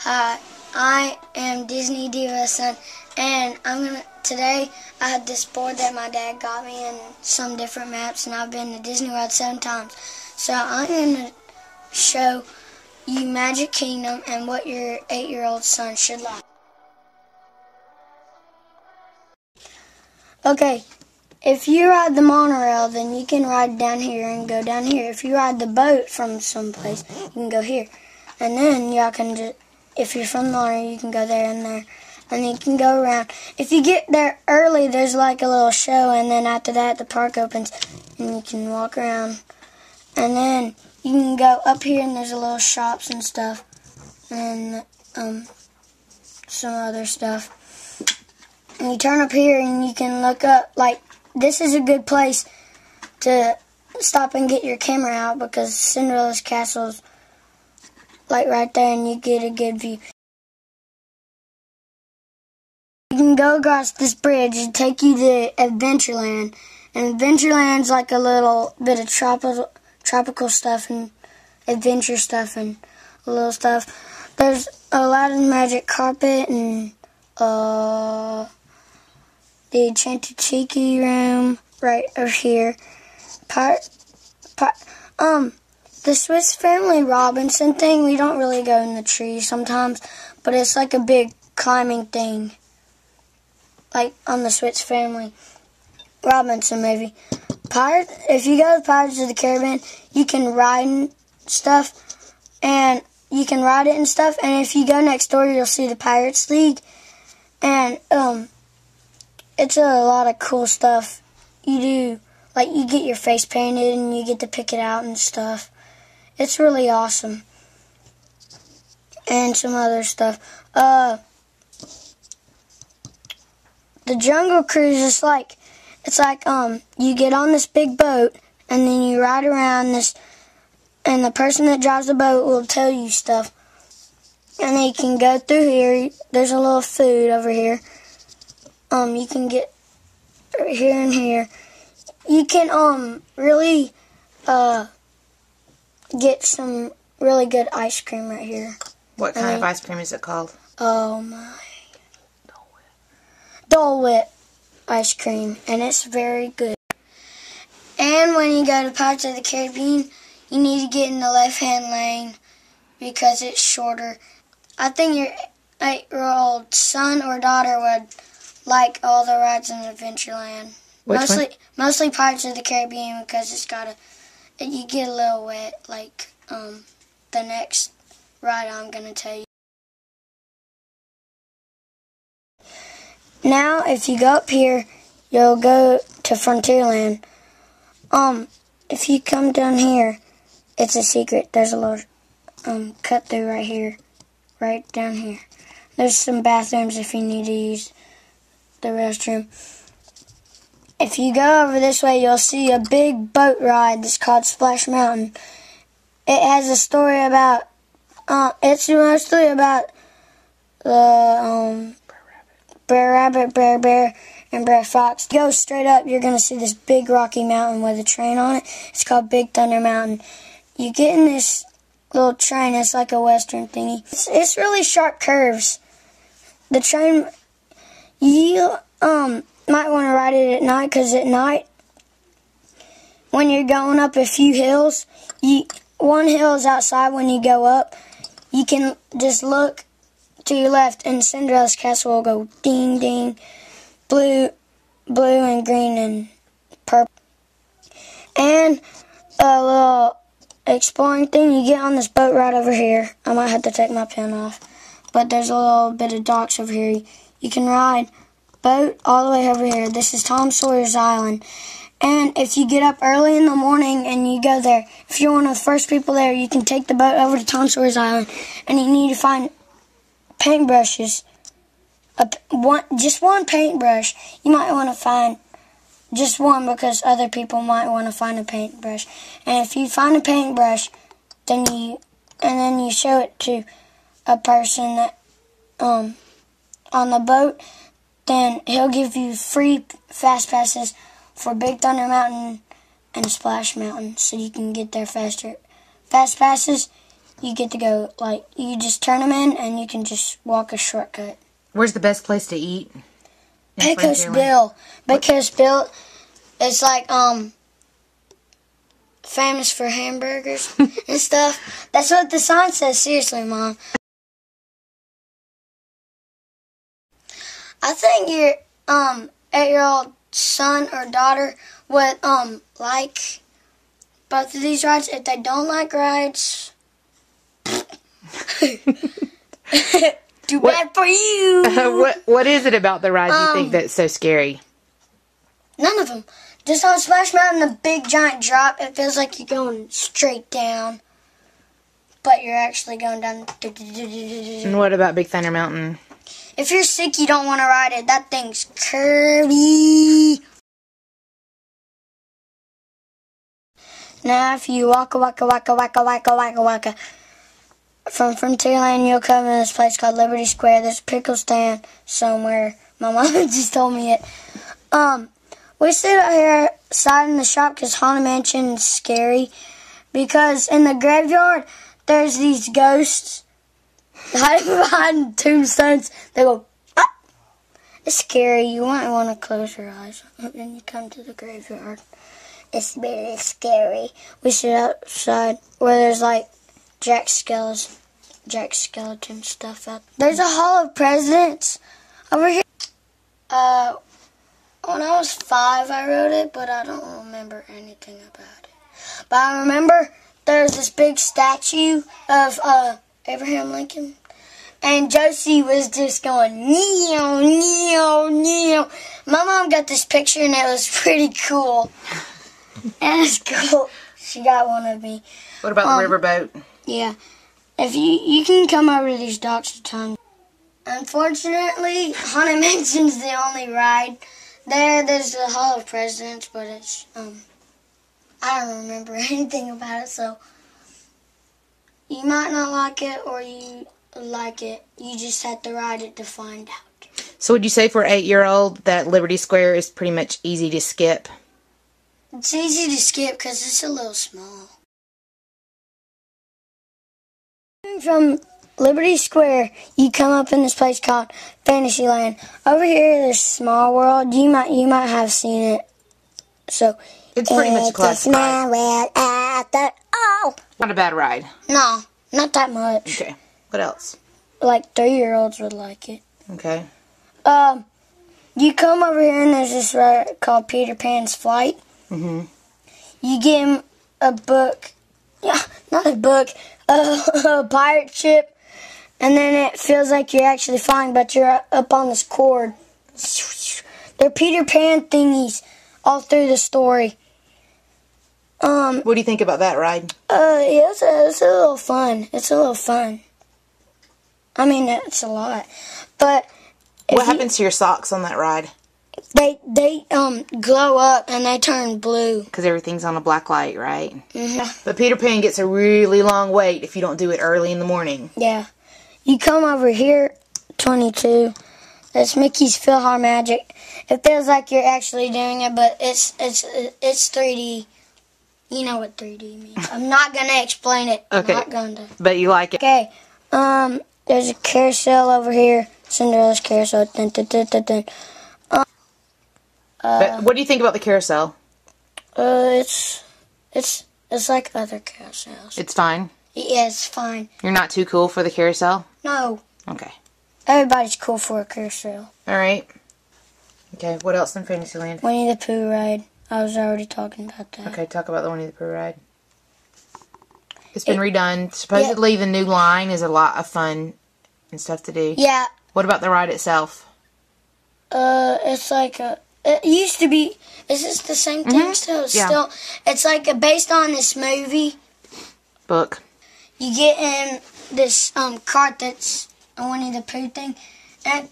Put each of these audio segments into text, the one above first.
Hi, I am Disney Diva Son, and today I had this board that my dad got me and some different maps, and I've been to Disney World 7 times. So I'm going to show you Magic Kingdom and what your 8-year-old son should like. Okay, if you ride the monorail, then you can ride down here and go down here. If you ride the boat from someplace, you can go here. And then y'all can just, if you're from the monorail, you can go there and there. And you can go around. If you get there early, there's like a little show, and then after that, the park opens, and you can walk around. And then you can go up here, and there's a little shops and stuff, and some other stuff. And you turn up here, and you can look up. Like, this is a good place to stop and get your camera out, because Cinderella's Castle's like right there, and you get a good view. You can go across this bridge and take you to Adventureland. And Adventureland's like a little bit of tropical stuff and adventure stuff and little stuff. There's Aladdin's magic carpet and the Enchanted Tiki room right over here. The Swiss Family Robinson thing, we don't really go in the trees sometimes, but it's like a big climbing thing. Like on the Swiss Family Robinson movie. If you go to Pirates of the Caribbean, you can ride and stuff, and you can ride it and stuff, and if you go next door, you'll see the Pirates League, and it's a lot of cool stuff you do. Like, you get your face painted, and you get to pick it out and stuff. It's really awesome. And some other stuff. The Jungle Cruise is like, you get on this big boat, and then you ride around this, and the person that drives the boat will tell you stuff. And then you can go through here. There's a little food over here. You can get here and here. You can really get some really good ice cream right here. What kind of ice cream is it called? Oh my. Dole Whip ice cream, and it's very good. And when you go to Pirates of the Caribbean, you need to get in the left-hand lane because it's shorter. I think your 8-year-old son or daughter would like all the rides in Adventureland. Mostly Pirates of the Caribbean, because you get a little wet, like the next ride I'm going to tell you. Now, if you go up here, you'll go to Frontierland. If you come down here, it's a secret. There's a little cut through right here, right down here. There's some bathrooms if you need to use the restroom. If you go over this way, you'll see a big boat ride that's called Splash Mountain. It has a story about, it's mostly about the Brer Rabbit, Brer Bear, and Brer Fox. Go straight up, you're going to see this big rocky mountain with a train on it. It's called Big Thunder Mountain. You get in this little train, it's like a western thingy. It's really sharp curves. The train, you might want to ride it at night, because at night, when you're going up a few hills, one hill is outside. When you go up, you can just look to your left, and Cinderella's Castle will go ding, ding, blue and green and purple. And a little exploring thing, you get on this boat right over here. I might have to take my pen off, but there's a little bit of docks over here. You can ride boat all the way over here. This is Tom Sawyer's Island. And if you get up early in the morning and you go there, if you're one of the first people there, you can take the boat over to Tom Sawyer's Island, and you need to find paintbrushes. Just one paintbrush. You might want to find just one, because other people might want to find a paintbrush. And if you find a paintbrush, then you show it to a person that on the boat, then he'll give you free fast passes for Big Thunder Mountain and Splash Mountain, so you can get there faster. Fast passes, you get to go, like, you just turn them in and you can just walk a shortcut. Where's the best place to eat? Pecos Bill. Pecos Bill is like, famous for hamburgers and stuff. That's what the sign says. Seriously, Mom. I think your 8-year-old son or daughter would like both of these rides. If they don't like rides, too bad for you. What is it about the rides you think that's so scary? None of them. Just on Splash Mountain, the big giant drop, it feels like you're going straight down, but you're actually going down. And what about Big Thunder Mountain? If you're sick, you don't want to ride it. That thing's curvy. Now, if you waka from Frontierland, you'll come in this place called Liberty Square. There's a pickle stand somewhere. My mom just told me it. We sit out here outside in the shop because Haunted Mansion is scary. Because in the graveyard, there's these ghosts hiding behind tombstones. They go, ah! It's scary. You might want to close your eyes when you come to the graveyard. It's very scary. We sit outside where there's like Jack Skeleton stuff out. There's a Hall of Presidents over here. When I was 5, I wrote it, but I don't remember anything about it. But I remember there's this big statue of Abraham Lincoln, and Josie was just going, neo, neo, neo. My mom got this picture, and it was pretty cool. And it's cool. She got one of me. What about the riverboat? Yeah. If you can come over to these docks a ton. Unfortunately, Haunted Mansion's the only ride. There's the Hall of Presidents, but it's, I don't remember anything about it, so you might not like it or you like it. You just have to ride it to find out. So would you say for an 8-year-old that Liberty Square is pretty much easy to skip? It's easy to skip because it's a little small. From Liberty Square, you come up in this place called Fantasyland. Over here, there's Small World. You might have seen it. So it's pretty much a classic ride. Oh. Not a bad ride. No, not that much. Okay. What else? Like 3-year-olds would like it. Okay. You come over here and there's this ride called Peter Pan's Flight. Mm-hmm. You get him a book. Yeah, not a book. A pirate ship. And then it feels like you're actually flying, but you're up on this cord. They're Peter Pan thingies all through the story. What do you think about that ride? Yeah, it's a little fun. It's a little fun. I mean, it's a lot. But what happens to your socks on that ride? They glow up and they turn blue. Because everything's on a black light, right? Mm-hmm. But Peter Pan gets a really long wait if you don't do it early in the morning. Yeah. You come over here, 22. That's Mickey's PhilharMagic. It feels like you're actually doing it, but it's 3D. You know what 3D means. I'm not gonna explain it. Okay. Not gonna. But you like it. Okay. There's a carousel over here. Cinderella's carousel. Dun, dun, dun, dun, dun. But what do you think about the carousel? It's like other carousels. It's fine? Yeah, it's fine. You're not too cool for the carousel? No. Okay. Everybody's cool for a carousel. Alright. Okay, what else in Fantasyland? Winnie the Pooh ride. I was already talking about that. Okay, talk about the Winnie the Pooh ride. It's been redone. Supposedly the new line is a lot of fun and stuff to do. Yeah. What about the ride itself? It's like it used to be. Is this the same thing still? Yeah. Still, it's like based on this movie. Book. You get in this cart that's a Winnie the Pooh thing, and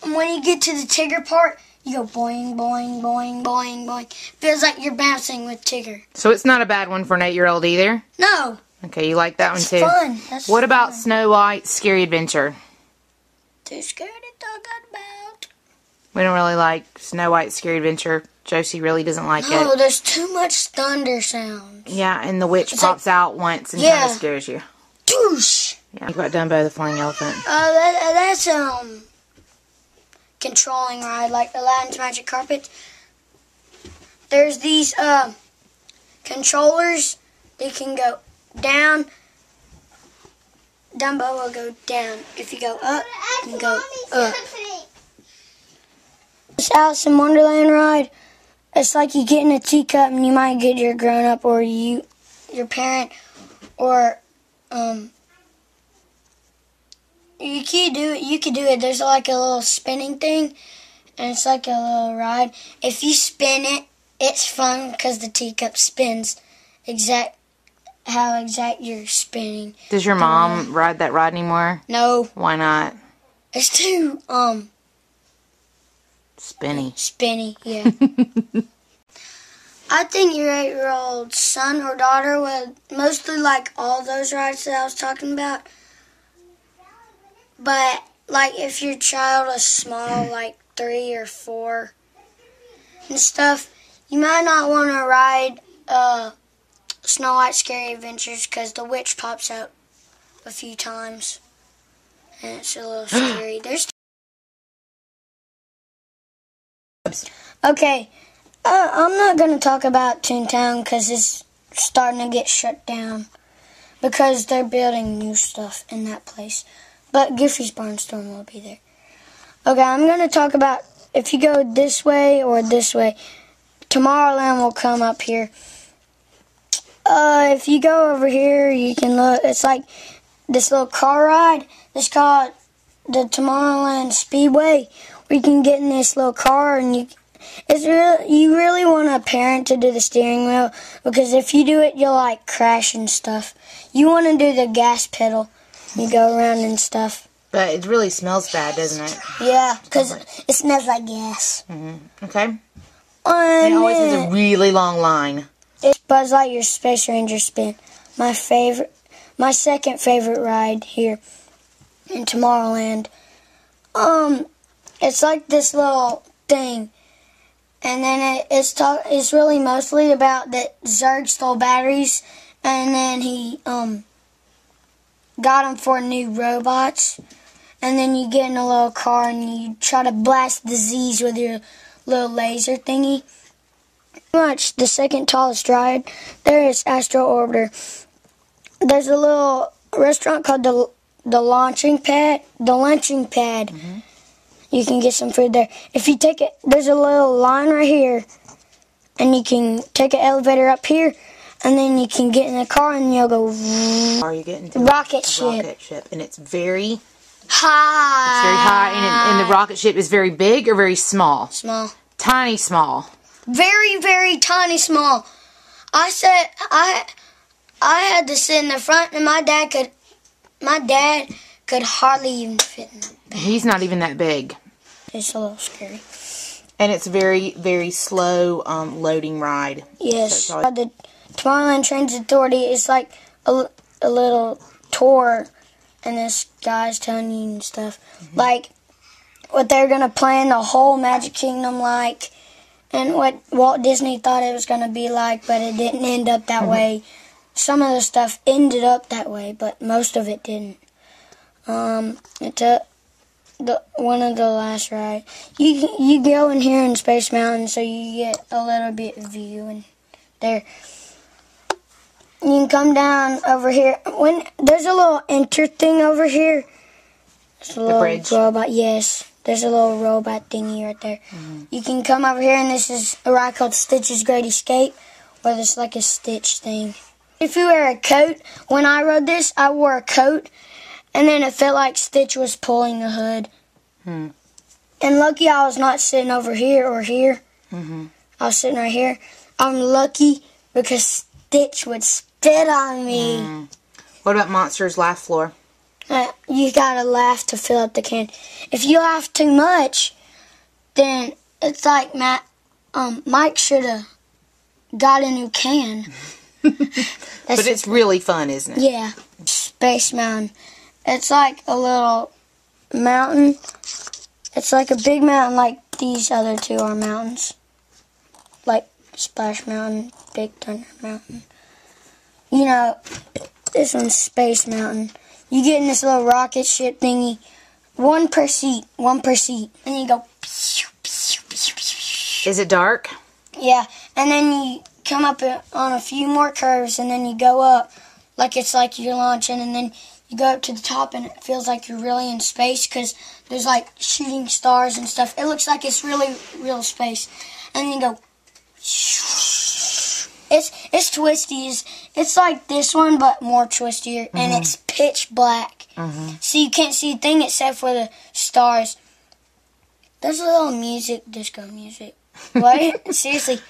when you get to the Tigger part, you go boing, boing, boing, boing, boing. Feels like you're bouncing with Tigger. So it's not a bad one for an 8-year-old either? No. Okay, you like that one too? It's fun. That's what about fun. Snow White's Scary Adventure? Too scared to talk about. We don't really like Snow White's Scary Adventure. Josie really doesn't like it. No, there's too much thunder sounds. Yeah, and the witch pops out once and kind of scares you. Whoosh! Yeah, you got Dumbo the flying elephant. That's controlling ride, like Aladdin's Magic Carpet. There's these controllers. They can go down. Dumbo will go down. If you go up, you can go up. This Alice in Wonderland ride, it's like you get in a teacup and you might get your grown-up or your parent, or you could do it. There's like a little spinning thing, and it's like a little ride. If you spin it, it's fun because the teacup spins how exact you're spinning. Does your mom ride that ride anymore? No. Why not? It's too spinny, yeah. I think your 8-year-old son or daughter would mostly like all those rides that I was talking about. But, like, if your child is small, like 3 or 4 and stuff, you might not want to ride Snow White's Scary Adventures because the witch pops out a few times. And it's a little scary. Okay, I'm not going to talk about Toontown because it's starting to get shut down because they're building new stuff in that place. But Goofy's Barnstorm will be there. Okay, I'm going to talk about if you go this way or this way. Tomorrowland will come up here. If you go over here, you can look. It's like this little car ride. It's called the Tomorrowland Speedway, where you can get in this little car and you really want a parent to do the steering wheel, because if you do it, you'll like crash and stuff. You want to do the gas pedal. You go around and stuff. But it really smells bad, doesn't it? Yeah, because it smells like gas. Mm-hmm. Okay. And it always has a really long line. It's Buzz Lightyear's Space Ranger Spin. My second favorite ride here in Tomorrowland. It's like this little thing. And then it's really mostly about that Zurg stole batteries, and then he got them for new robots. And then you get in a little car and you try to blast the Z's with your little laser thingy. Pretty much the second tallest ride there is Astro Orbiter. There's a little restaurant called the Launching Pad. Mm-hmm. You can get some food there. If you take it, there's a little line right here, and you can take an elevator up here, and then you can get in a car and you'll go. Are you getting to rocket ship? And it's very high. It's very high, and the rocket ship is very big or very small. Small. Tiny small. Very, very tiny small. I had to sit in the front, and my dad could hardly even fit in the back. He's not even that big. It's a little scary. And it's very, very slow loading ride. Yes. So the Tomorrowland Transit Authority is like a little tour, and this guy's telling you and stuff. Mm-hmm. Like what they're going to plan the whole Magic Kingdom like, and what Walt Disney thought it was going to be like, but it didn't end up that way. Some of the stuff ended up that way, but most of it didn't. It's one of the last rides. You go in here in Space Mountain, so you get a little bit of view in there. You can come down over here. When there's a little enter thing over here. There's a little bridge. Robot. Yes, there's a little robot thingy right there. Mm-hmm. You can come over here, and this is a ride called Stitch's Great Escape, where there's like a Stitch thing. If you wear a coat, when I rode this, I wore a coat, and then it felt like Stitch was pulling the hood. And lucky I was not sitting over here or here. Mm-hmm. I was sitting right here. I'm lucky because Stitch would spit on me. What about Monsters Laugh Floor? You gotta laugh to fill up the can. If you laugh too much, then it's like Mike should have got a new can. But it's really fun, isn't it? Yeah. Space Mountain. It's like a little mountain. It's like a big mountain like these other two are mountains. Like Splash Mountain, Big Thunder Mountain. You know, This one's Space Mountain. You get in this little rocket ship thingy. One per seat. And you go. Is it dark? Yeah. And then you come up on a few more curves, and then you go up like it's like you're launching, and then you go up to the top, and it feels like you're really in space because there's like shooting stars and stuff. It looks like it's really real space. And then you go. It's twisty. It's like this one, but more twistier, and it's pitch black. So you can't see a thing except for the stars. There's a little music, disco music. What? Seriously.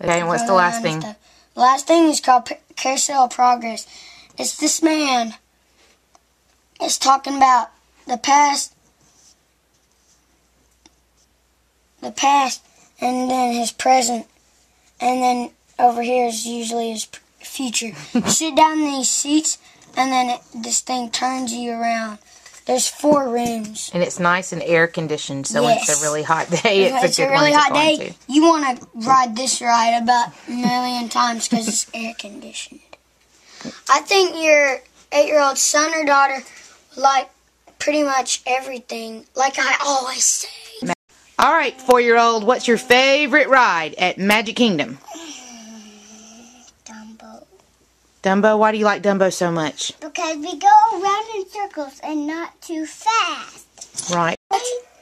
Okay, and what's the last thing? The last thing is called Carousel of Progress. It's this man. It's talking about the past, and then his present, and then over here is usually his future. You sit down in these seats, and then this thing turns you around. There's 4 rooms. And it's nice and air conditioned, so when it's a really hot day, it's a good really one hot to go day. into. You want to ride this ride about a million times because it's air conditioned. I think your 8-year-old son or daughter like pretty much everything, like I always say. All right, 4-year-old, what's your favorite ride at Magic Kingdom? Dumbo. Dumbo? Why do you like Dumbo so much? Because we go around in circles and not too fast. Right.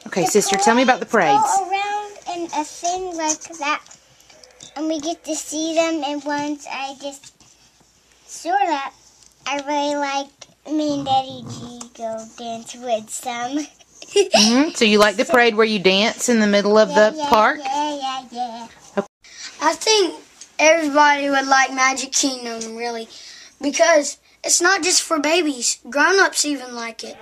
Okay, sister, tell me about the parades. Go around in a thing like that, and we get to see them. And once I really like me and Daddy G go dance with some. So you like the parade where you dance in the middle of the park? Yeah. I think everybody would like Magic Kingdom, really, because it's not just for babies. Grown-ups even like it.